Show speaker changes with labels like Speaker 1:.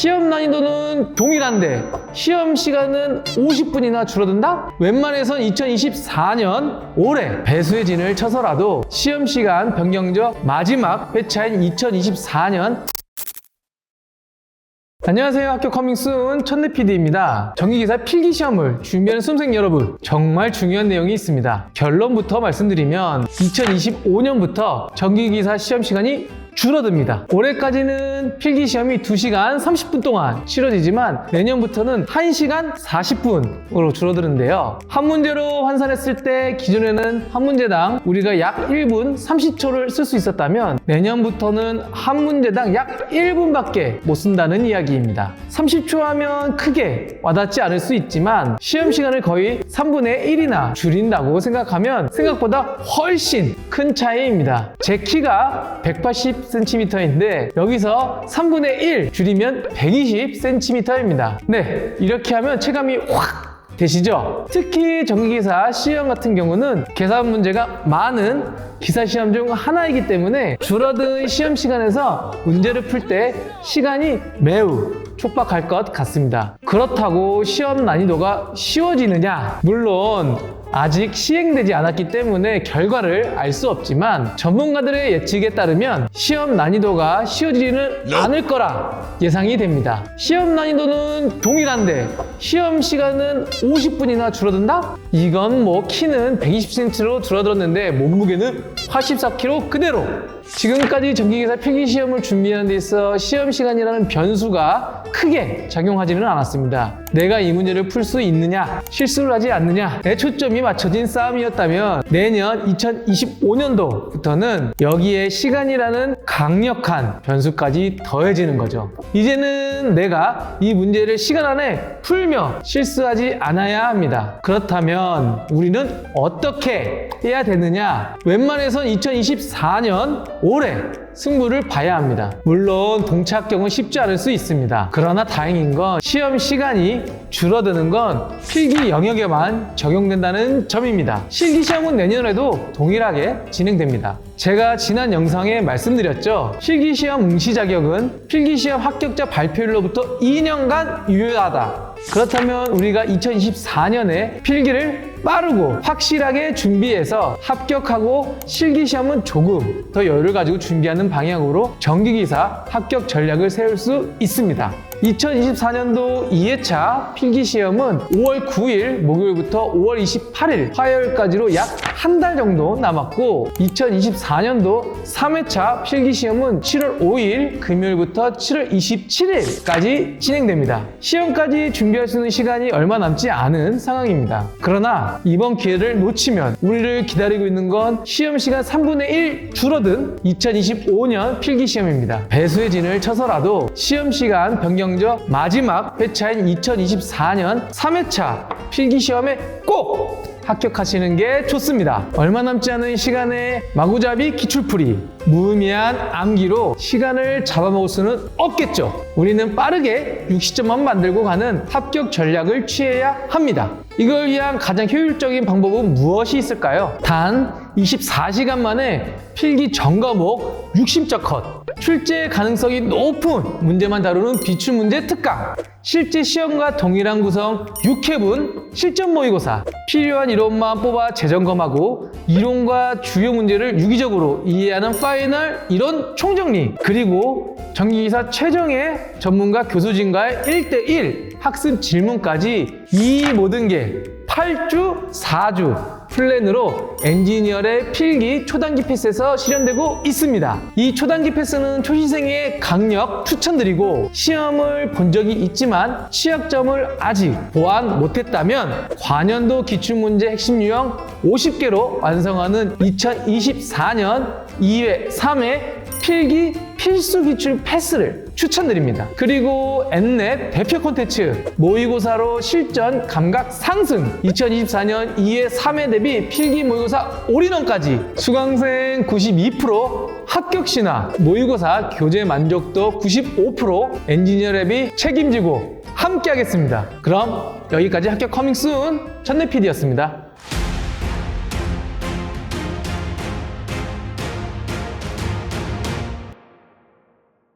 Speaker 1: 시험 난이도는 동일한데 시험 시간은 50분이나 줄어든다? 웬만해선 2024년 올해 배수의 진을 쳐서라도 시험 시간 변경적 마지막 회차인 2024년. 안녕하세요. 학교 커밍순 천내 PD입니다. 정기기사 필기시험을 준비하는 수험생 여러분, 정말 중요한 내용이 있습니다. 결론부터 말씀드리면 2025년부터 정기기사 시험 시간이 줄어듭니다. 올해까지는 필기시험이 2시간 30분 동안 치러지지만 내년부터는 1시간 40분으로 줄어드는데요. 한 문제로 환산했을 때 기존에는 한 문제당 우리가 약 1분 30초를 쓸 수 있었다면 내년부터는 한 문제당 약 1분밖에 못 쓴다는 이야기입니다. 30초 하면 크게 와닿지 않을 수 있지만 시험 시간을 거의 3분의 1이나 줄인다고 생각하면 생각보다 훨씬 큰 차이입니다. 제 키가 180cm인데 여기서 3분의 1 줄이면 120cm입니다. 네, 이렇게 하면 체감이 확 되시죠? 특히 정기기사 시험 같은 경우는 계산 문제가 많은 기사 시험 중 하나이기 때문에 줄어든 시험 시간에서 문제를 풀 때 시간이 매우 촉박할 것 같습니다. 그렇다고 시험 난이도가 쉬워지느냐? 물론 아직 시행되지 않았기 때문에 결과를 알 수 없지만 전문가들의 예측에 따르면 시험 난이도가 쉬워지지는 않을 거라 예상이 됩니다. 시험 난이도는 동일한데 시험 시간은 50분이나 줄어든다? 이건 뭐 키는 120cm로 줄어들었는데 몸무게는 84kg 그대로. 지금까지 정기기사 필기시험을 준비하는 데 있어 시험 시간이라는 변수가 크게 작용하지는 않았습니다. 내가 이 문제를 풀 수 있느냐, 실수를 하지 않느냐에 초점이 맞춰진 싸움이었다면 내년 2025년도부터는 여기에 시간이라는 강력한 변수까지 더해지는 거죠. 이제는 내가 이 문제를 시간 안에 풀며 실수하지 않아야 합니다. 그렇다면 우리는 어떻게 해야 되느냐? 웬만해선 2024년 올해 승부를 봐야 합니다. 물론 동차 합격은 쉽지 않을 수 있습니다. 그러나 다행인 건 시험 시간이 줄어드는 건 필기 영역에만 적용된다는 점입니다. 실기시험은 내년에도 동일하게 진행됩니다. 제가 지난 영상에 말씀드렸죠. 실기시험 응시 자격은 필기시험 합격자 발표일로부터 2년간 유효하다. 그렇다면 우리가 2024년에 필기를 빠르고 확실하게 준비해서 합격하고 실기시험은 조금 더 여유를 가지고 준비하는 방향으로 정기기사 합격 전략을 세울 수 있습니다. 2024년도 2회차 필기시험은 5월 9일 목요일부터 5월 28일 화요일까지로 약 한 달 정도 남았고 2024년도 3회차 필기시험은 7월 5일 금요일부터 7월 27일까지 진행됩니다. 시험까지 준비할 수 있는 시간이 얼마 남지 않은 상황입니다. 그러나 이번 기회를 놓치면 우리를 기다리고 있는 건 시험 시간 3분의 1 줄어든 2025년 필기시험입니다. 배수의 진을 쳐서라도 시험 시간 변경적 마지막 회차인 2024년 3회차 필기시험에 꼭 합격하시는 게 좋습니다. 얼마 남지 않은 시간에 마구잡이 기출풀이, 무의미한 암기로 시간을 잡아먹을 수는 없겠죠. 우리는 빠르게 60점만 만들고 가는 합격 전략을 취해야 합니다. 이걸 위한 가장 효율적인 방법은 무엇이 있을까요? 단 24시간 만에 필기 전 과목 60점 컷, 출제 가능성이 높은 문제만 다루는 비출문제 특강, 실제 시험과 동일한 구성 6회분 실전 모의고사, 필요한 이론만 뽑아 재점검하고 이론과 주요 문제를 유기적으로 이해하는 파이널 이론 총정리, 그리고 정기기사 최정예 전문가 교수진과의 1대1 학습 질문까지 이 모든 게 8주 4주 플랜으로 엔지니어의 필기 초단기 패스에서 실현되고 있습니다. 이 초단기 패스는 초시생에 강력 추천드리고 시험을 본 적이 있지만 취약점을 아직 보완 못했다면 관연도 기출문제 핵심 유형 50개로 완성하는 2024년 2회, 3회 필기 필수 기출 패스를 추천드립니다. 그리고 엔넷 대표 콘텐츠 모의고사로 실전 감각 상승 2024년 2회, 3회 대비 필기 모의고사 올인원까지 수강생 92% 합격 시나 모의고사 교재 만족도 95% 엔지니어 랩이 책임지고 함께 하겠습니다. 그럼 여기까지 합격 커밍 순 천내 PD였습니다.